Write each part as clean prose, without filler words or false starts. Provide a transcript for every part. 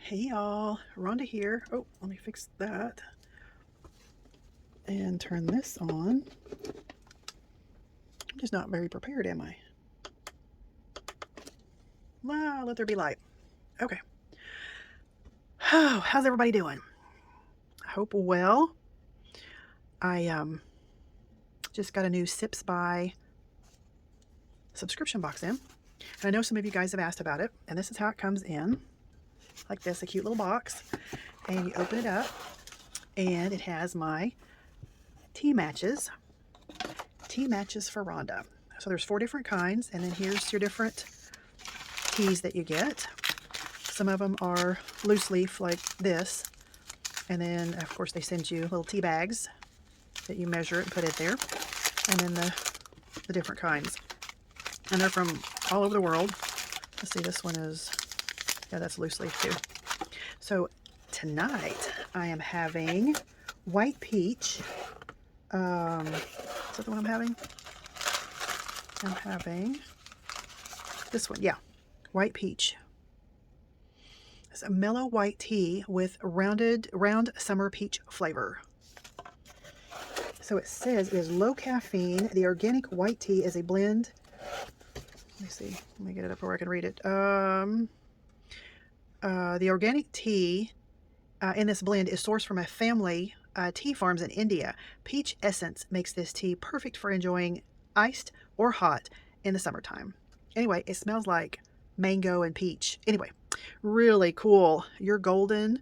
Hey y'all, Rhonda here. Oh, let me fix that and turn this on. I'm just not very prepared, am I? Let there be light. Okay. Oh, how's everybody doing? I hope well. I just got a new Sips by subscription box in. And I know some of you guys have asked about it. And this is how it comes in. Like this, a cute little box. And you open it up and it has my tea matches. Tea matches for Rhonda. So there's 4 different kinds, and then here's your different teas that you get. Some of them are loose leaf like this, and then of course they send you little tea bags that you measure it and put it there, and then the different kinds, and they're from all over the world. Let's see, this one is, yeah, that's loose leaf too. So tonight I am having white peach. Is that the one I'm having? I'm having this one, yeah, white peach. It's a mellow white tea with round summer peach flavor. So it says it is low caffeine. The organic white tea is a blend. Let me see. Let me get it up where I can read it. The organic tea in this blend is sourced from a family tea farms in India. Peach essence makes this tea perfect for enjoying iced or hot in the summertime. Anyway, it smells like mango and peach. Anyway, really cool. Your golden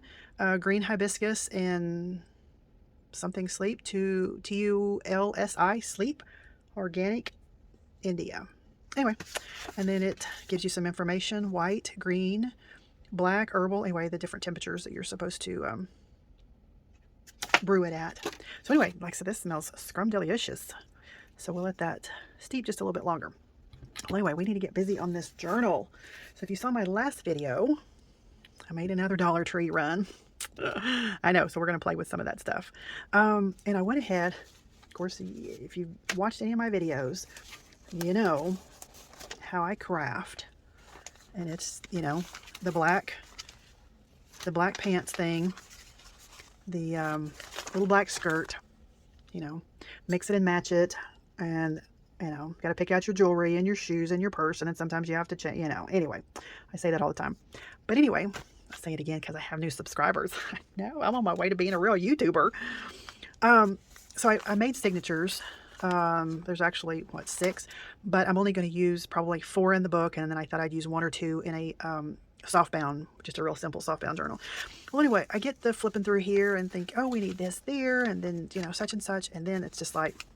green hibiscus and something sleep to TULSI sleep organic India. Anyway, and then it gives you some information: white, green, black, herbal. Anyway, the different temperatures that you're supposed to brew it at. So anyway, like I said, this smells scrumdiddlyicious. So we'll let that steep just a little bit longer. Well, anyway, we need to get busy on this journal. So if you saw my last video, I made another Dollar Tree run. I know, so we're going to play with some of that stuff. And I went ahead, of course, if you've watched any of my videos, you know how I craft. And it's, you know, the black pants thing, the little black skirt, you know, mix it and match it, and you know, got to pick out your jewelry and your shoes and your purse, and then sometimes you have to change, you know. Anyway, I say that all the time. But anyway, I'll say it again because I have new subscribers. I know, I'm on my way to being a real YouTuber. So I made signatures. There's actually, what, 6? But I'm only going to use probably 4 in the book, and then I thought I'd use 1 or 2 in a softbound, just a real simple softbound journal. Well, anyway, I get the flipping through here and think, oh, we need this there, and then, you know, such and such, and then it's just like,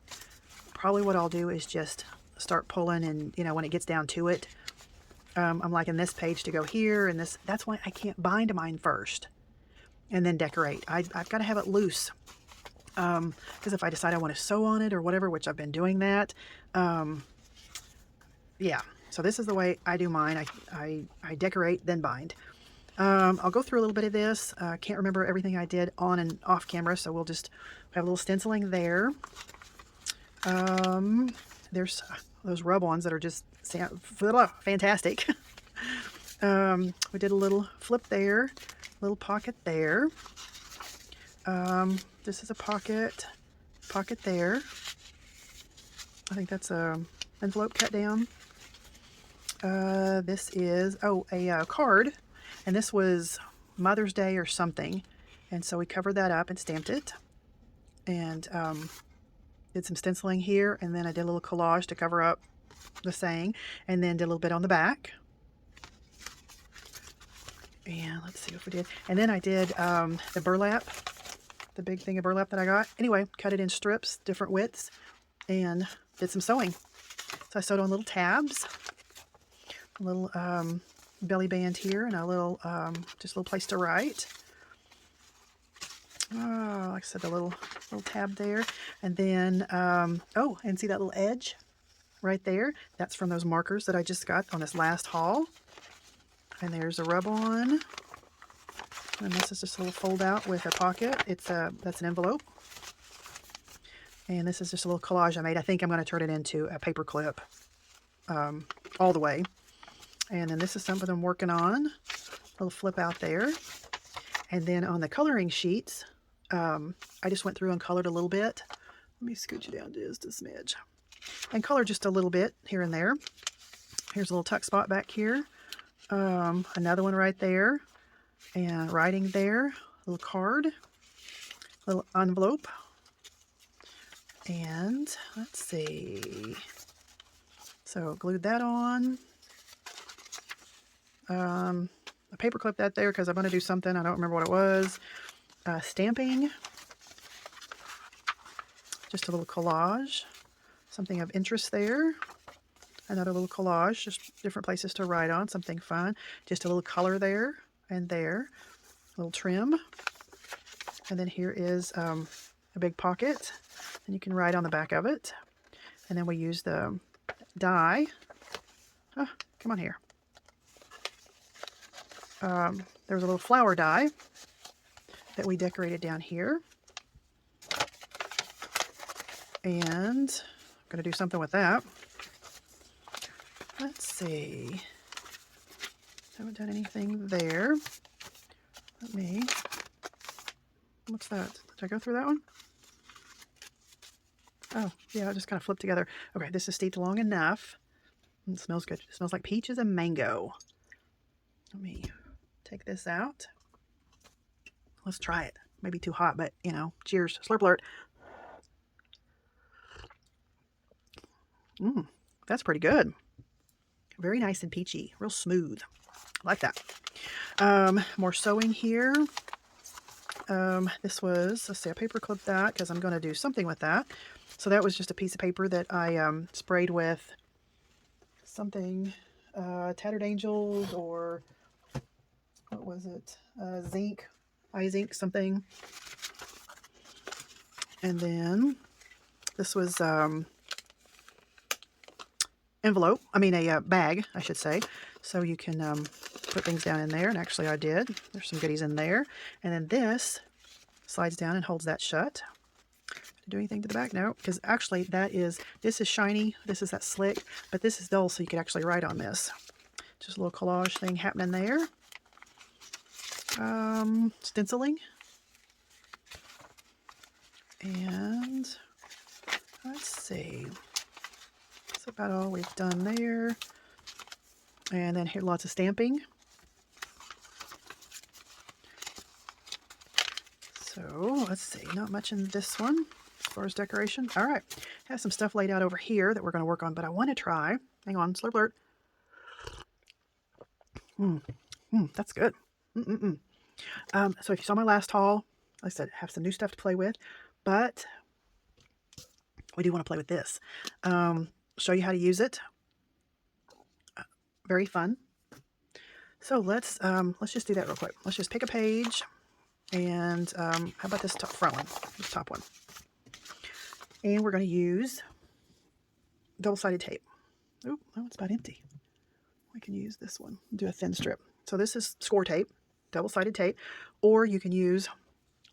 probably what I'll do is just start pulling, and, you know, when it gets down to it, I'm liking this page to go here, and this. That's why I can't bind mine first and then decorate. I've got to have it loose, because if I decide I want to sew on it or whatever, which I've been doing that, yeah. So this is the way I do mine. I decorate, then bind. I'll go through a little bit of this. Can't remember everything I did on and off camera, so we'll just have a little stenciling there. There's those rub-ons that are just fantastic. We did a little flip there, little pocket there. This is a pocket there. I think that's a envelope cut down. This is, a card, and this was Mother's Day or something, and so we covered that up and stamped it, and did some stenciling here, and then I did a little collage to cover up the saying, and then did a little bit on the back. And let's see what we did. And then I did the burlap, the big thing of burlap that I got. Anyway, cut it in strips, different widths, and did some sewing. So I sewed on little tabs, a little belly band here, and a little, just a little place to write. Oh, like I said, the little tab there. And then, oh, and see that little edge right there? That's from those markers that I just got on this last haul. And there's a rub-on. And this is just a little fold out with a pocket. That's an envelope. And this is just a little collage I made. I think I'm going to turn it into a paper clip all the way. And then this is something I'm working on. little flip out there. And then on the coloring sheets, I just went through and colored a little bit. Let me scooch it down just a smidge. And color just a little bit here and there. Here's a little tuck spot back here. Another one right there. And writing there. A little card. Little envelope. And let's see. So glued that on. I paper clipped that there because I'm going to do something. I don't remember what it was. Stamping. Just a little collage. Something of interest there. Another little collage. Just different places to write on. Something fun. Just a little color there and there. A little trim. And then here is a big pocket. And you can write on the back of it. And then we use the die. Oh, come on here. There's a little flower die that we decorated down here. And I'm going to do something with that. Let's see. Haven't done anything there. Let me... What's that? Did I go through that one? Oh, yeah, it just kind of flipped together. Okay, this is steeped long enough. It smells good. It smells like peaches and mango. Let me take this out. Let's try it. Maybe too hot, but, you know, cheers. Slurp alert. That's pretty good. Very nice and peachy. Real smooth. I like that. More sewing here. This was, let's see, I paper clipped that because I'm going to do something with that. So that was just a piece of paper that I sprayed with something, Tattered Angels, or what was it? Zinc, eye-zinc something. And then this was envelope, a bag, I should say. So you can put things down in there, and actually I did. There's some goodies in there. And then this slides down and holds that shut. Do anything to the back? No, because actually this is shiny, this is that slick, but this is dull, so you could actually write on this. Just a little collage thing happening there. Stenciling. And let's see. That's about all we've done there. And then here, lots of stamping. So let's see, not much in this one as far as decoration. All right, have some stuff laid out over here that we're going to work on, but I want to try. Hang on, slurp alert. That's good. So if you saw my last haul, like I said, have some new stuff to play with, but we do want to play with this. Show you how to use it. Very fun. So let's just do that real quick. Let's just pick a page, and how about this front one, this top one? And we're going to use double-sided tape. Oh, that one's about empty. We can use this one. Do a thin strip. So this is score tape, double-sided tape, or you can use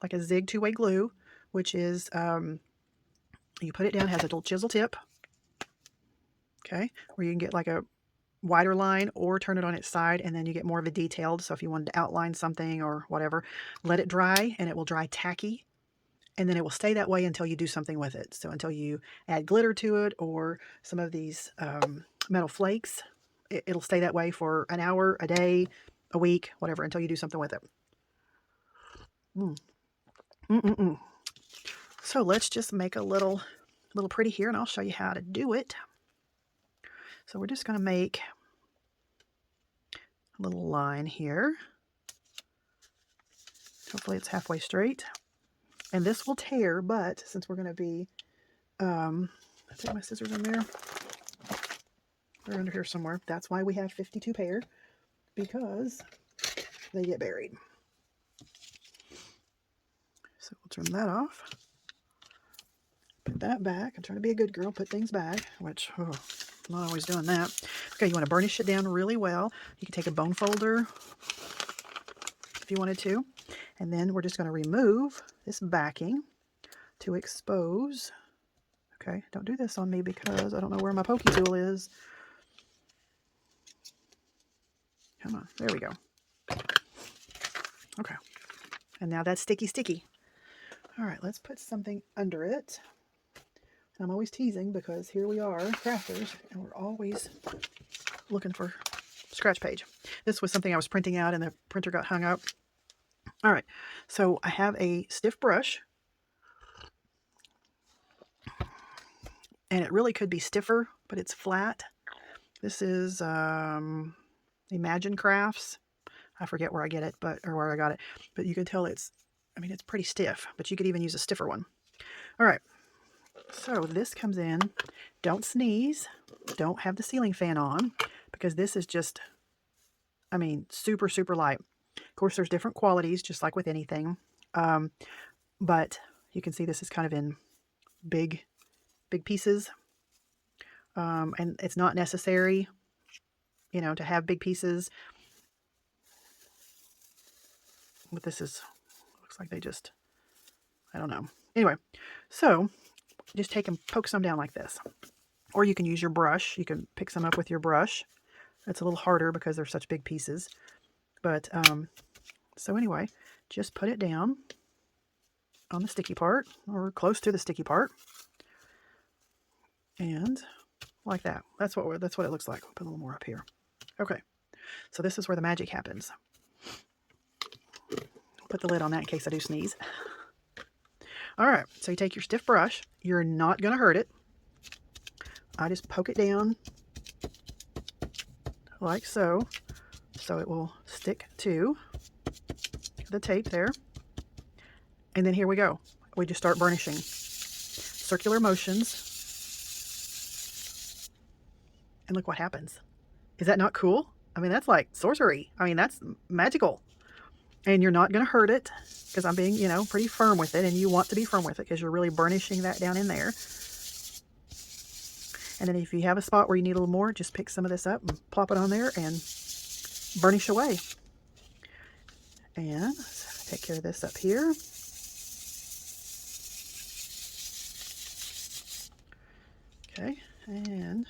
like a Zig two-way glue, which is you put it down, it has a little chisel tip, okay, where you can get like a wider line or turn it on its side, and then you get more of a detailed. So if you wanted to outline something or whatever, let it dry, and it will dry tacky, and then it will stay that way until you do something with it. So until you add glitter to it or some of these metal flakes, it'll stay that way for an hour, a day, a week, whatever, until you do something with it. So let's just make a little pretty here, and I'll show you how to do it. So we're just going to make a little line here. Hopefully it's halfway straight. And this will tear, but since we're going to be, I take my scissors in there. They're under here somewhere. That's why we have 52 pair, because they get buried. So we'll trim that off. Put that back. I'm trying to be a good girl, put things back, which, I'm not always doing that. Okay, you want to burnish it down really well. You can take a bone folder if you wanted to. And then we're just going to remove this backing to expose. Okay, don't do this on me because I don't know where my pokey tool is. Come on, there we go. Okay. And now that's sticky, sticky. All right, let's put something under it. I'm always teasing because here we are, crafters, and we're always looking for scratch page. This was something I was printing out and the printer got hung up. All right, so I have a stiff brush, and it really could be stiffer, but it's flat. This is Imagine Crafts. I forget where I get it, or where I got it, but you can tell it's pretty stiff, but you could even use a stiffer one. All right, so this comes in. Don't sneeze. Don't have the ceiling fan on because this is just, super, super light. Of course, there's different qualities, just like with anything. But you can see this is kind of in big pieces. And it's not necessary, to have big pieces. But this looks like they just, I don't know. Anyway, so just take and poke some down like this. Or you can use your brush. You can pick some up with your brush. It's a little harder because they're such big pieces. But, so anyway, just put it down on the sticky part or close to the sticky part. And like that. That's what it looks like. Put a little more up here. Okay. So this is where the magic happens. Put the lid on that in case I do sneeze. All right. So you take your stiff brush. You're not going to hurt it. I just poke it down like so. So it will stick to the tape there. And then here we go. We just start burnishing. Circular motions. And look what happens. Is that not cool? That's like sorcery. That's magical. And you're not going to hurt it because I'm being, pretty firm with it. And you want to be firm with it because you're really burnishing that down in there. And then if you have a spot where you need a little more, just pick some of this up and plop it on there and burnish away. And take care of this up here. Okay, and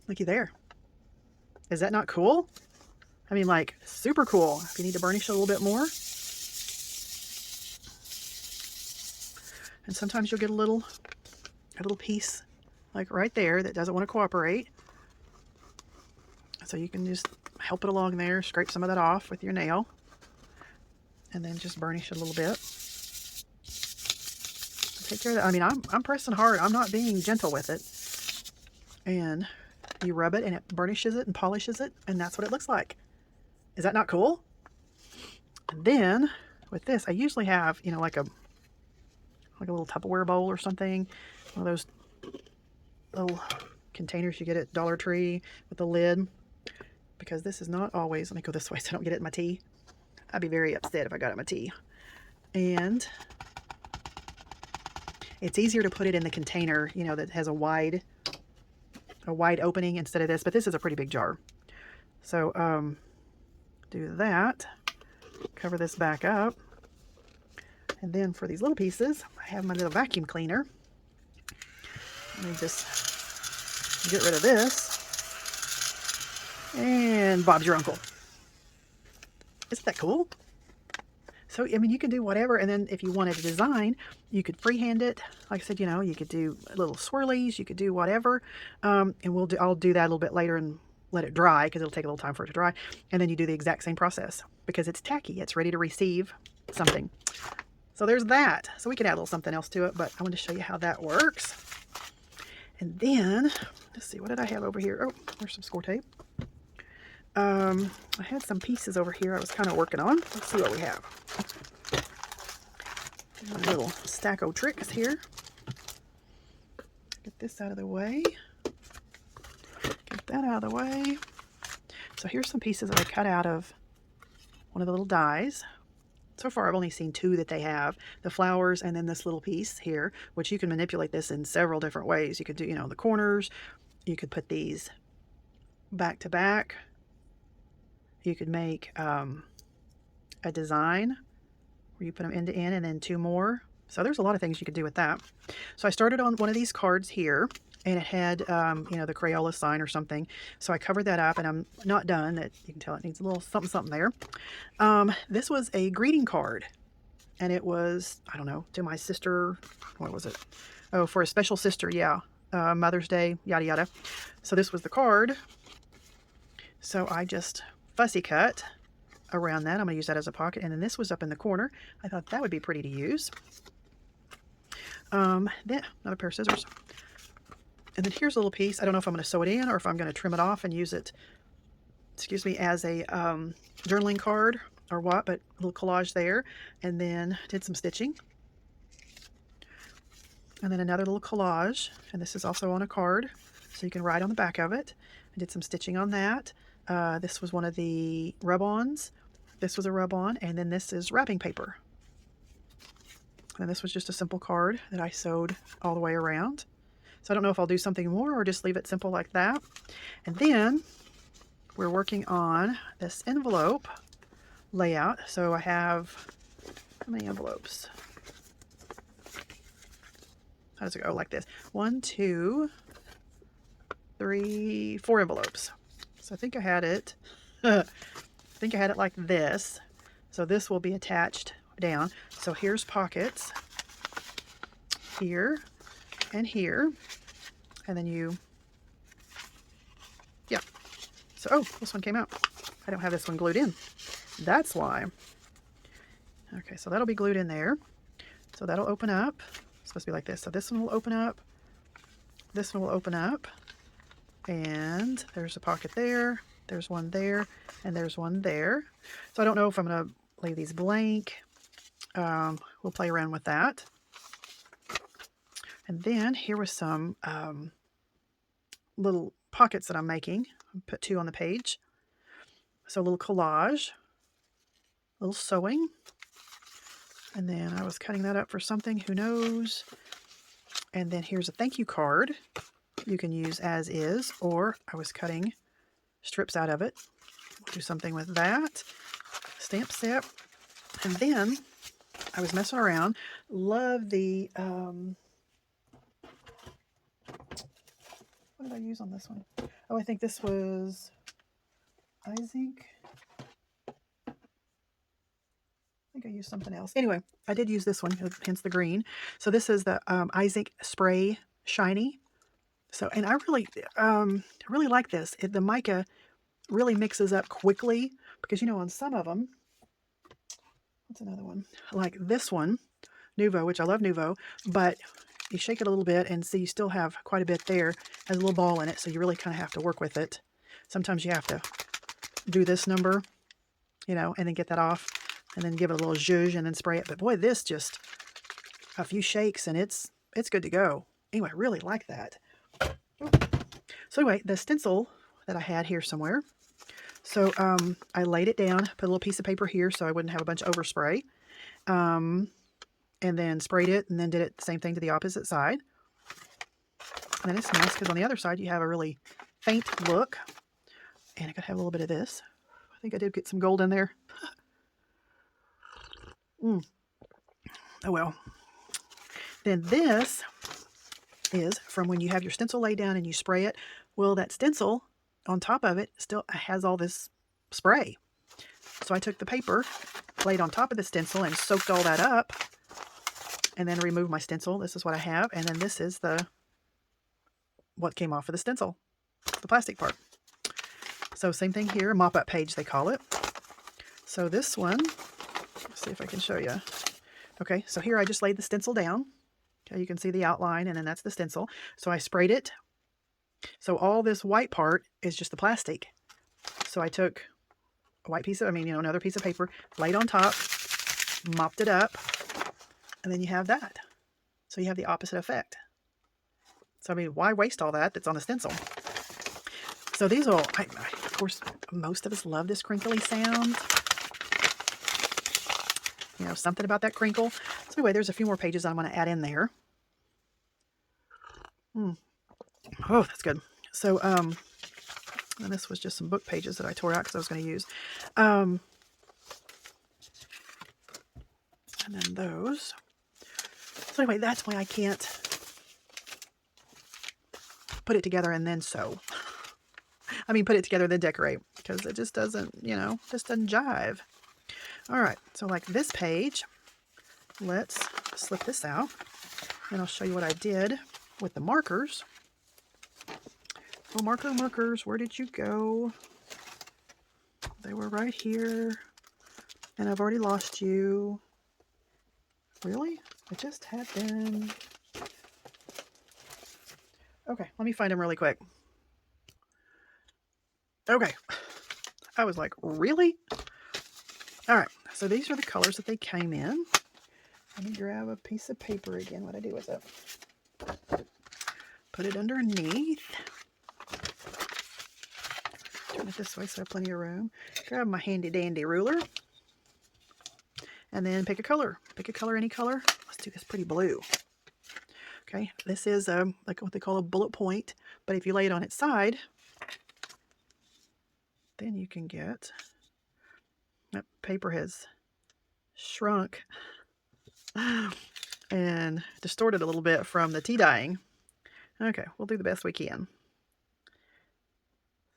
looky there. Is that not cool? Like super cool. If you need to burnish a little bit more. And sometimes you'll get a little piece like right there that doesn't want to cooperate. So you can just help it along there, scrape some of that off with your nail, and then just burnish it a little bit. Take care of that. I'm pressing hard. I'm not being gentle with it. And you rub it and it burnishes it and polishes it, and that's what it looks like. Is that not cool? And then with this, I usually have, like a little Tupperware bowl or something. One of those little containers you get at Dollar Tree with a lid. Because this is not always, let me go this way so I don't get it in my tea. I'd be very upset if I got it in my tea. And it's easier to put it in the container, that has a wide opening instead of this. But this is a pretty big jar. So do that. Cover this back up. And then for these little pieces, I have my little vacuum cleaner. Let me just get rid of this. And Bob's your uncle. Isn't that cool? So, you can do whatever. And then if you wanted to design, you could freehand it. Like I said, you could do little swirlies. You could do whatever. And I'll do that a little bit later and let it dry because it'll take a little time for it to dry. And then you do the exact same process because it's tacky. It's ready to receive something. So there's that. So we could add a little something else to it, but I want to show you how that works. And then, let's see, what did I have over here? Oh, there's some score tape. I had some pieces over here I was kind of working on. Let's see what we have. A little stack of tricks here. Get this out of the way. Get that out of the way. So here's some pieces that I cut out of one of the little dies. So far, I've only seen two that they have. The flowers and then this little piece here, which you can manipulate this in several different ways. You could do, the corners. You could put these back to back. You could make a design where you put them end to end and then two more. So there's a lot of things you could do with that. So I started on one of these cards here, and it had, you know, the Crayola sign or something. So I covered that up, and I'm not done. You can tell it needs a little something, something there. This was a greeting card, and it was, I don't know, to my sister. What was it? Oh, for a special sister, yeah. Mother's Day, yada, yada. So this was the card. So I just fussy cut around that. I'm going to use that as a pocket. And then this was up in the corner. I thought that would be pretty to use. Then another pair of scissors. And then here's a little piece. I don't know if I'm going to sew it in or if I'm going to trim it off and use it, excuse me, as a journaling card or what, but a little collage there. And then did some stitching. And then another little collage. And this is also on a card, so you can write on the back of it. I did some stitching on that. This was one of the rub-ons. This was a rub-on, and then this is wrapping paper. And this was just a simple card that I sewed all the way around. So I don't know if I'll do something more or just leave it simple like that. And then we're working on this envelope layout. So I have, how many envelopes? How does it go? Like this. 1, 2, 3, 4 envelopes. So I think I had it. I think I had it like this. So this will be attached down. So here's pockets here and here. And then you, yeah. So, oh, this one came out. I don't have this one glued in. That's why. Okay, so that'll be glued in there. So that'll open up. It's supposed to be like this. So this one will open up. This one will open up. And there's a pocket there. There's one there. And there's one there. So I don't know if I'm going to leave these blank. We'll play around with that. And then here was some little pockets that I'm making. I'll put 2 on the page. So a little collage, a little sewing. And then I was cutting that up for something, who knows. And then here's a thank you card. You can use as is, or I was cutting strips out of it. Do something with that. Stamp set. And then I was messing around. Love the, what did I use on this one? Oh, I think this was Izink. I think I used something else. Anyway, I did use this one, hence the green. So this is the Izink Spray Shiny. So, and I really like this. The mica really mixes up quickly because, you know, on some of them, what's another one? Like this one, Nuvo, which I love Nuvo, but you shake it a little bit and see you still have quite a bit there. Has a little ball in it, so you really kind of have to work with it. Sometimes you have to do this number, you know, and then get that off and then give it a little zhuzh and then spray it. But boy, this just a few shakes and it's good to go. Anyway, I really like that. So anyway, the stencil that I had here somewhere. So I laid it down, put a little piece of paper here so I wouldn't have a bunch of overspray. And then sprayed it and then did it the same thing to the opposite side. And then it's nice because on the other side you have a really faint look. And I could have a little bit of this. I think I did get some gold in there. Oh well. Then this is from when you have your stencil laid down and you spray it. Well, that stencil on top of it still has all this spray. So I took the paper, laid on top of the stencil and soaked all that up. And then removed my stencil. This is what I have. And then this is what came off of the stencil, the plastic part. So same thing here, mop-up page they call it. So this one, let's see if I can show you. Okay, so here I just laid the stencil down. Okay, you can see the outline, and then that's the stencil. So I sprayed it. So all this white part is just the plastic. So I took a white piece of, another piece of paper, laid on top, mopped it up, and then you have that. So you have the opposite effect. So, why waste all that that's on the stencil? So these will, of course, most of us love this crinkly sound. You know, something about that crinkle. So anyway, there's a few more pages I'm going to add in there. Oh, that's good. So, and this was just some book pages that I tore out because I was going to use. And then those. So anyway, that's why I can't put it together and then sew. I mean, put it together, then decorate, because it just doesn't, you know, just doesn't jive. All right, so like this page, let's slip this out, and I'll show you what I did with the markers. Oh, markers, where did you go? They were right here, and I've already lost you. Really? I just had them. Okay, let me find them really quick. Okay, I was like, really? All right, so these are the colors that they came in. Let me grab a piece of paper again. What'd I do with it? Put it underneath. Turn it this way so I have plenty of room. Grab my handy dandy ruler. And then pick a color. Pick a color, any color. Let's do this pretty blue. Okay, this is like what they call a bullet point. But if you lay it on its side, then you can get... That paper has shrunk and distorted a little bit from the tea dyeing. Okay, we'll do the best we can.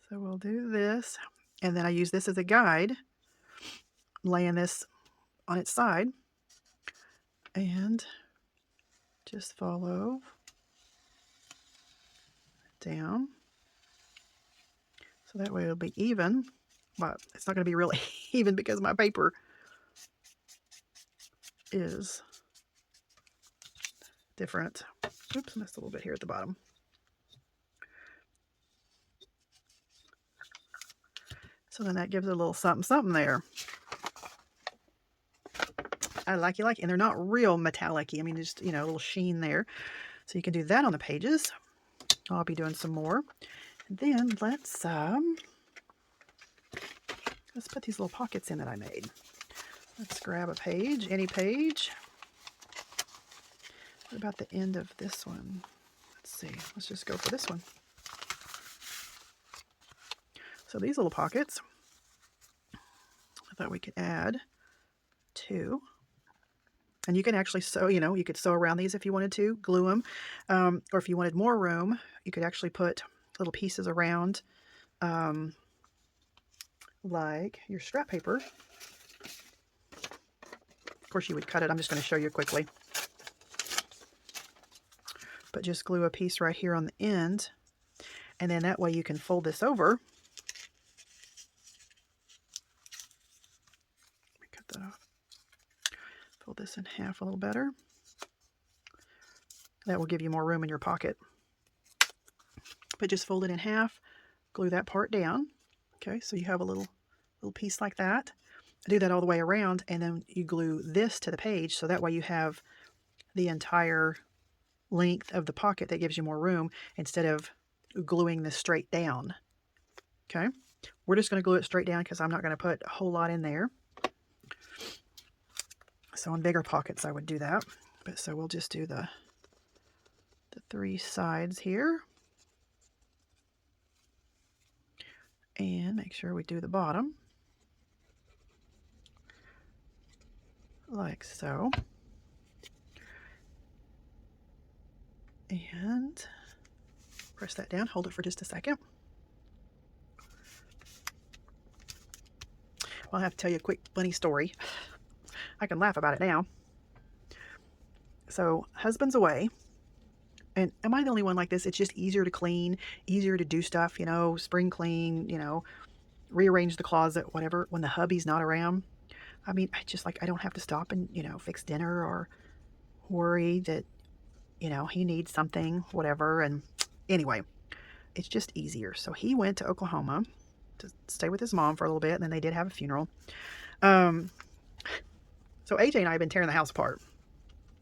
So we'll do this, and then I use this as a guide, laying this on its side, and just follow down. So that way it'll be even, but it's not going to be really even because my paper is different. Oops, missed a little bit here at the bottom. So then that gives it a little something there. I like it, and they're not real metallic-y. I mean, just, you know, a little sheen there. So you can do that on the pages. I'll be doing some more. And then let's put these little pockets in that I made. Let's grab a page, any page. What about the end of this one? Let's see. Let's just go for this one. So these little pockets, I thought we could add 2. And you can actually sew, you know, you could sew around these if you wanted to, glue them. Or if you wanted more room, you could actually put little pieces around, like your scrap paper. Of course, you would cut it. I'm just going to show you quickly. But just glue a piece right here on the end. And then that way you can fold this over. Let me cut that off. Fold this in half a little better. That will give you more room in your pocket. But just fold it in half, glue that part down. Okay, so you have a little piece like that. Do that all the way around, and then you glue this to the page, so that way you have the entire length of the pocket. That gives you more room instead of gluing this straight down. Okay, we're just going to glue it straight down because I'm not going to put a whole lot in there. So on bigger pockets I would do that, but so we'll just do the 3 sides here, and make sure we do the bottom like so. And press that down, hold it for just a second. Well, I have to tell you a quick funny story. I can laugh about it now. So husband's away, and am I the only one like this? It's just easier to clean, easier to do stuff, you know, spring clean, you know, rearrange the closet, whatever, when the hubby's not around. I mean, I don't have to stop and, you know, fix dinner or worry that, you know, he needs something, whatever. And anyway, it's just easier. So he went to Oklahoma to stay with his mom for a little bit, and then they did have a funeral. So AJ and I have been tearing the house apart,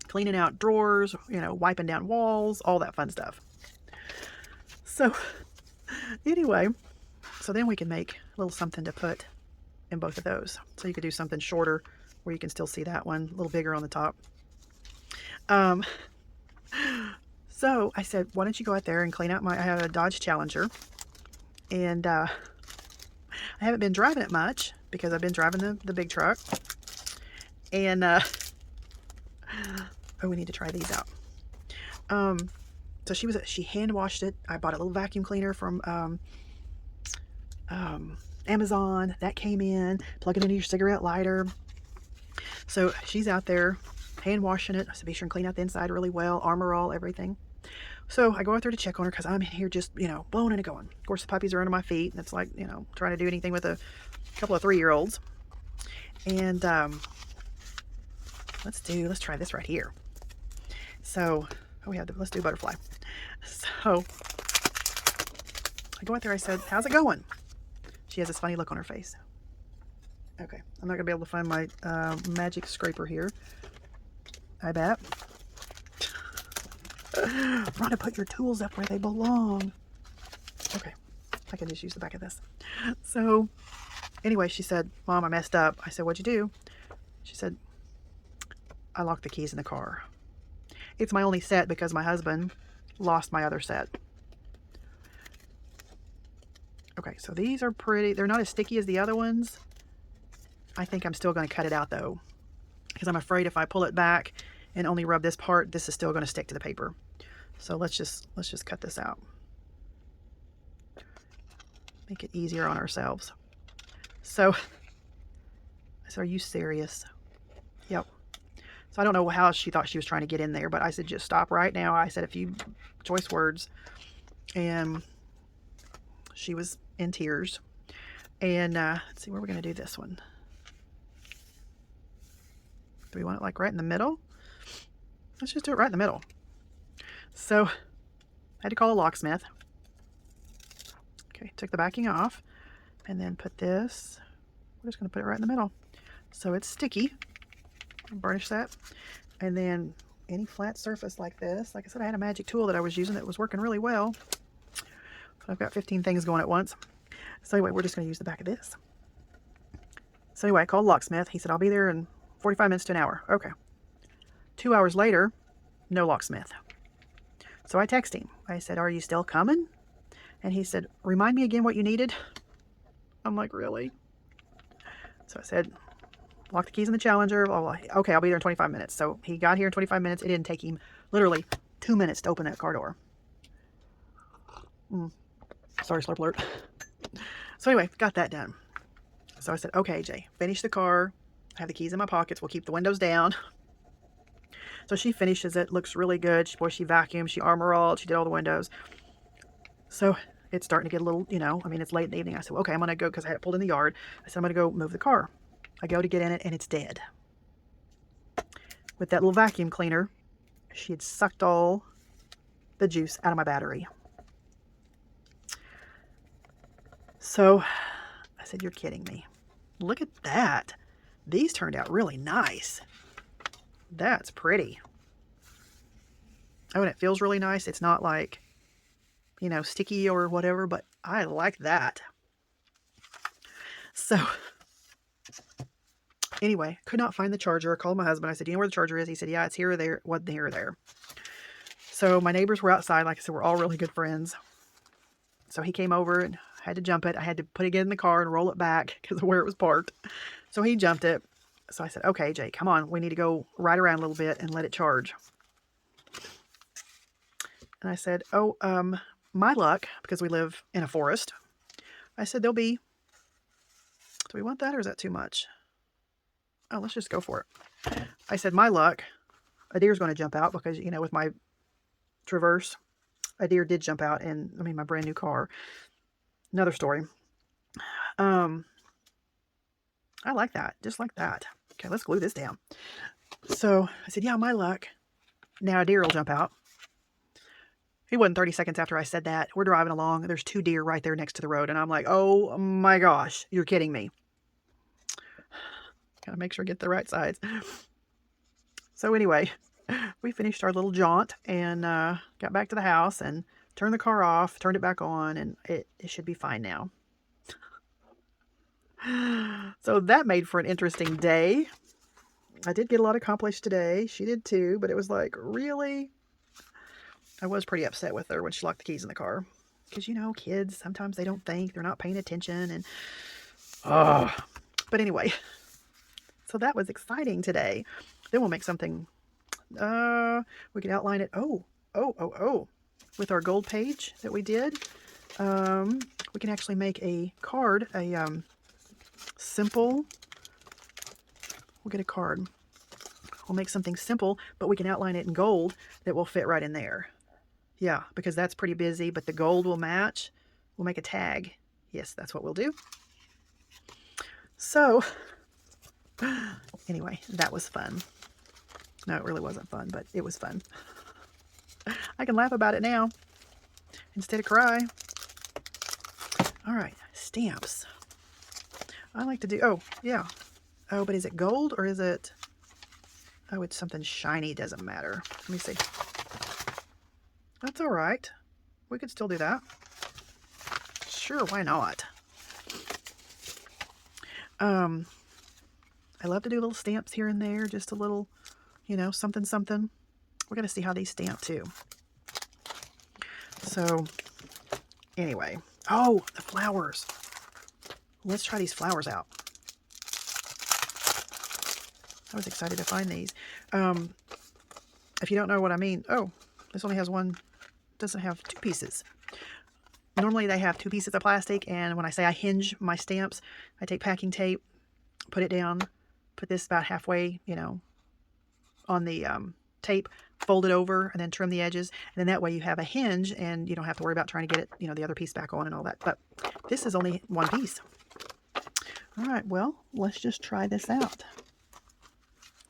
cleaning out drawers, you know, wiping down walls, all that fun stuff. So anyway, so then we can make a little something to put in both of those. So you could do something shorter where you can still see that one, a little bigger on the top. So I said, why don't you go out there and clean out I have a Dodge Challenger, and I haven't been driving it much because I've been driving the big truck. And oh, we need to try these out. So she hand washed it. I bought a little vacuum cleaner from Amazon. That came in. Plug it into your cigarette lighter. So she's out there hand washing it. So be sure and clean out the inside really well. Armor All, everything. So I go out there to check on her because I'm in here just, blowing and going. Of course, the puppies are under my feet. And it's like, trying to do anything with a couple of 3-year-olds. And let's try this right here. So, let's do butterfly. So I go out there. I said, how's it going? She has this funny look on her face. Okay, I'm not going to be able to find my magic scraper here. I bet. Rhonda, put your tools up where they belong. Okay, I can just use the back of this. So, anyway, she said, Mom, I messed up. I said, what'd you do? She said, I locked the keys in the car. It's my only set because my husband lost my other set. Okay, so these are pretty. They're not as sticky as the other ones. I think I'm still going to cut it out, though, because I'm afraid if I pull it back and only rub this part, this is still going to stick to the paper. So let's just cut this out. Make it easier on ourselves. So I said, are you serious? Yep. So I don't know how she thought she was trying to get in there, but I said, just stop right now. I said a few choice words, and she was in tears. And let's see where we're going to do this one. Do we want it like right in the middle? Let's just do it right in the middle. So I had to call a locksmith. Okay, took the backing off and then put this. We're just going to put it right in the middle. So it's sticky. Burnish that. And then any flat surface like this. Like I said, I had a magic tool that I was using that was working really well. But I've got 15 things going at once. So anyway, we're just going to use the back of this. So anyway, I called a locksmith. He said, I'll be there in 45 minutes to an hour. Okay. 2 hours later, no locksmith. So I text him. I said, are you still coming? And he said, remind me again what you needed. I'm like, really? So I said, lock the keys in the Challenger. Blah, blah. Okay, I'll be there in 25 minutes. So he got here in 25 minutes. It didn't take him literally 2 minutes to open that car door. Sorry, slurp alert. So anyway, got that done. So I said, okay, Jay, finish the car. I have the keys in my pockets. We'll keep the windows down. So she finishes it. Looks really good. She vacuumed. She Armor All. She did all the windows. So it's starting to get a little, it's late in the evening. I said, okay, I'm going to go, because I had it pulled in the yard. I said, I'm going to go move the car. I go to get in it, and it's dead. With that little vacuum cleaner, she had sucked all the juice out of my battery. So I said, you're kidding me. Look at that. These turned out really nice. That's pretty. Oh, and it feels really nice. It's not like, sticky or whatever, but I like that. So anyway, could not find the charger. I called my husband. I said, do you know where the charger is? He said, yeah, it's here or there. What, here or there? So my neighbors were outside. Like I said, we're all really good friends. So he came over and had to jump it. I had to put it in the car and roll it back because of where it was parked. So he jumped it. So I said, okay, Jay, come on. We need to go ride around a little bit and let it charge. And I said, oh, my luck, because we live in a forest. I said, there'll be, do we want that or is that too much? Oh, let's just go for it. I said, my luck, a deer's going to jump out because, with my Traverse, a deer did jump out in, my brand new car. Another story. I like that. Just like that. Okay, let's glue this down. So I said, yeah, my luck. Now a deer will jump out. It wasn't 30 seconds after I said that. We're driving along. There's 2 deer right there next to the road. And I'm like, oh my gosh, you're kidding me. Gotta make sure I get the right sides. So anyway, we finished our little jaunt and got back to the house and turned the car off, turned it back on, and it should be fine now. So that made for an interesting day. I did get a lot accomplished today. She did too, but it was like, really? I was pretty upset with her when she locked the keys in the car. Because, kids, sometimes they don't think. They're not paying attention. And, but anyway. So that was exciting today. Then we'll make something. We could outline it. Oh. with our gold page that we did. We can actually make a card, a simple, we'll get a card. We'll make something simple, but we can outline it in gold that will fit right in there. Yeah, because that's pretty busy, but the gold will match. We'll make a tag. Yes, that's what we'll do. So, anyway, that was fun. No, it really wasn't fun, but it was fun. I can laugh about it now instead of cry. All right, stamps. I like to do, oh, yeah. Oh, but is it gold or is it, oh, it's something shiny, doesn't matter. Let me see. That's all right. We could still do that. Sure, why not? I love to do little stamps here and there, just a little, you know, something, something. We're going to see how these stamp too. So, anyway. Oh, the flowers. Let's try these flowers out. I was excited to find these. If you don't know what I mean, oh, this only has one, doesn't have two pieces. Normally they have two pieces of plastic, and when I say I hinge my stamps, I take packing tape, put it down, put this about halfway, you know, on the tape, fold it over, and then trim the edges. And then that way you have a hinge, and you don't have to worry about trying to get it, you know, the other piece back on and all that. But this is only one piece. All right, well, let's just try this out.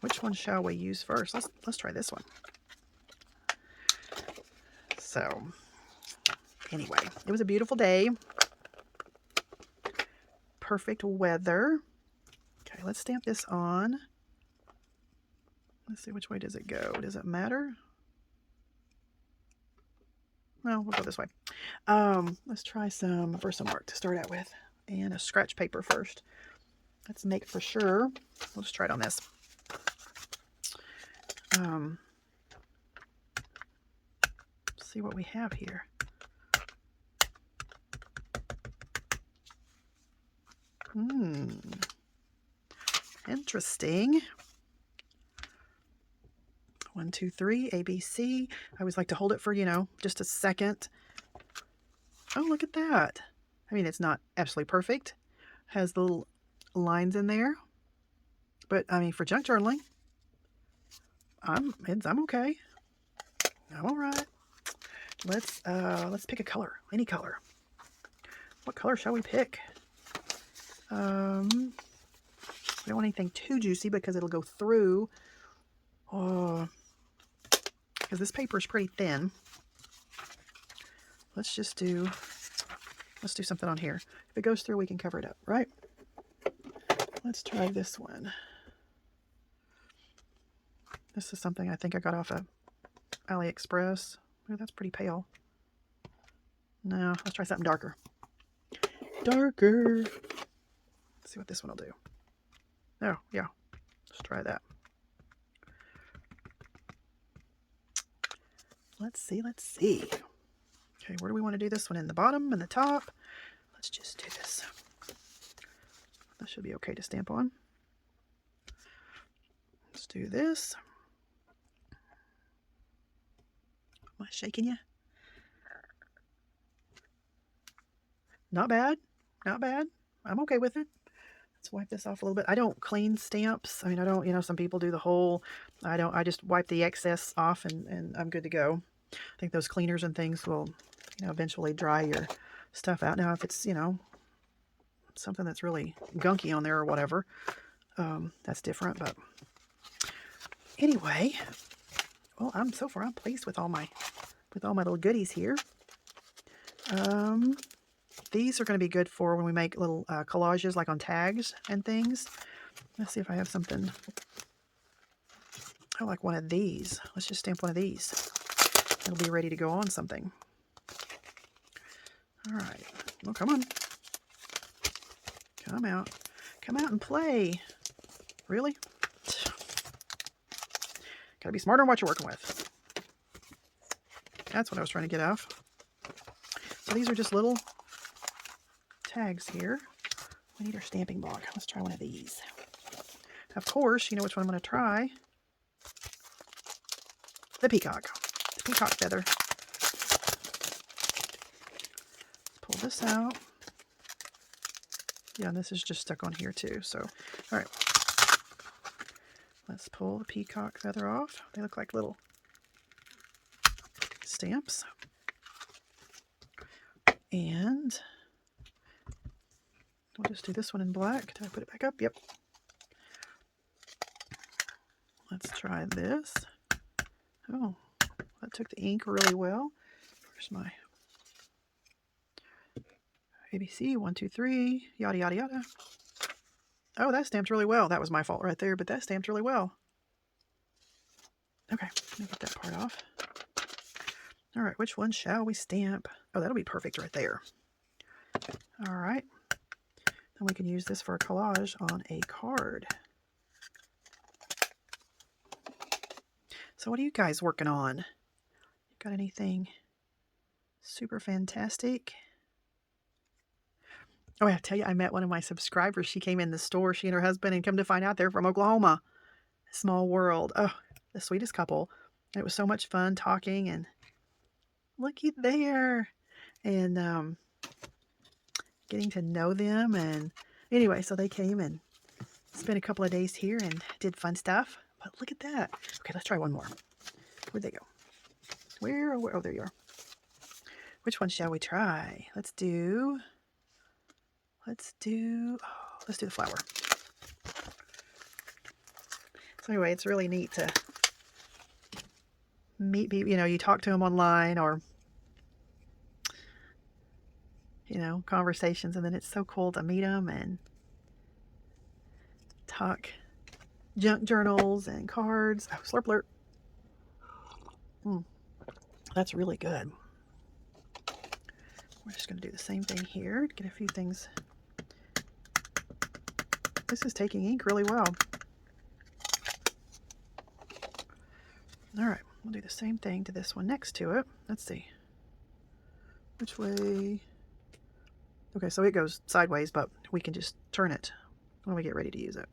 Which one shall we use first? Let's try this one. So, anyway, it was a beautiful day. Perfect weather. Okay, let's stamp this on. Let's see, which way does it go? Does it matter? Well, we'll go this way. Let's try some Versamark to start out with. And a scratch paper first. Let's make for sure. We'll just try it on this. See what we have here. Interesting. 1, 2, 3, ABC. I always like to hold it for, you know, just a second. Oh, look at that. I mean, it's not absolutely perfect. Has the little lines in there. But, I mean, for junk journaling, I'm okay. I'm all right. Let's pick a color. Any color. What color shall we pick? We don't want anything too juicy because it'll go through. Oh, because this paper is pretty thin. Let's do something on here. If it goes through, we can cover it up, right? Let's try this one. This is something I think I got off of AliExpress. Oh, that's pretty pale. No, let's try something darker. Darker. Let's see what this one will do. Oh, yeah. Let's try that. Let's see. Okay, where do we want to do this one? In the bottom, in the top? Let's just do this. That should be okay to stamp on. Let's do this. Am I shaking you? Not bad. Not bad. I'm okay with it. Let's wipe this off a little bit. I don't clean stamps. I mean, I don't, you know, some people do the whole, I just wipe the excess off and I'm good to go. I think those cleaners and things will, you know, eventually dry your stuff out. Now, if it's, you know, something that's really gunky on there or whatever, that's different. But anyway, well, I'm pleased with all my little goodies here. These are going to be good for when we make little collages, like on tags and things. Let's see if I have something. I like one of these. Let's just stamp one of these. It'll be ready to go on something. All right. Well, come on. Come out. Come out and play. Really? Gotta be smarter on what you're working with. That's what I was trying to get off. So these are just little tags here. We need our stamping block. Let's try one of these. Of course, you know which one I'm going to try. The peacock. The peacock feather. this out. Yeah, and this is just stuck on here too. So, all right. Let's pull the peacock feather off. They look like little stamps. And we'll just do this one in black. Did I put it back up? Yep. Let's try this. Oh, that took the ink really well. Where's my ABC? 1, 2, 3, yada, yada, yada. Oh, that stamped really well. That was my fault right there, but that stamped really well. Okay, let me get that part off. All right, which one shall we stamp? Oh, that'll be perfect right there. All right. Then we can use this for a collage on a card. So what are you guys working on? Got anything super fantastic? Oh, I tell you, I met one of my subscribers. She came in the store, she and her husband, and come to find out they're from Oklahoma. Small world. Oh, the sweetest couple. It was so much fun talking, and looky there. And getting to know them. And anyway, so they came and spent a couple of days here and did fun stuff. But look at that. Okay, let's try one more. Where'd they go? Where? Oh, there you are. Which one shall we try? Let's do the flower. So anyway, it's really neat to meet people. You know, you talk to them online or, you know, conversations, and then it's so cool to meet them and talk junk journals and cards. Oh, slurp alert. That's really good. We're just going to do the same thing here. Get a few things. This is taking ink really well. All right, we'll do the same thing to this one next to it. Let's see. Which way? Okay, so it goes sideways, but we can just turn it when we get ready to use it.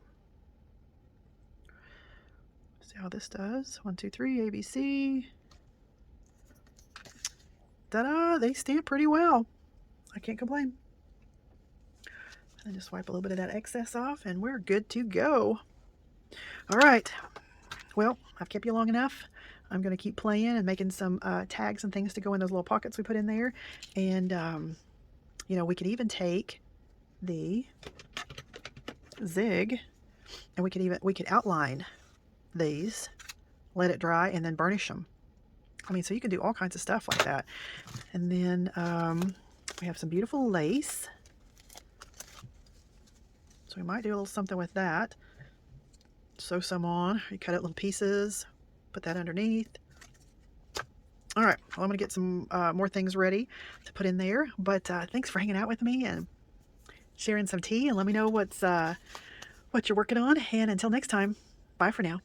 See how this does. 1, 2, 3, ABC. Ta-da! They stamp pretty well. I can't complain. And just wipe a little bit of that excess off, and we're good to go. All right. Well, I've kept you long enough. I'm going to keep playing and making some tags and things to go in those little pockets we put in there. And, you know, we could even take the zig, and we could outline these, let it dry, and then burnish them. I mean, so you can do all kinds of stuff like that. And then we have some beautiful lace. So we might do a little something with that. Sew some on. You cut it little pieces. Put that underneath. All right. Well, I'm going to get some more things ready to put in there. But thanks for hanging out with me and sharing some tea. And let me know what you're working on. And until next time, bye for now.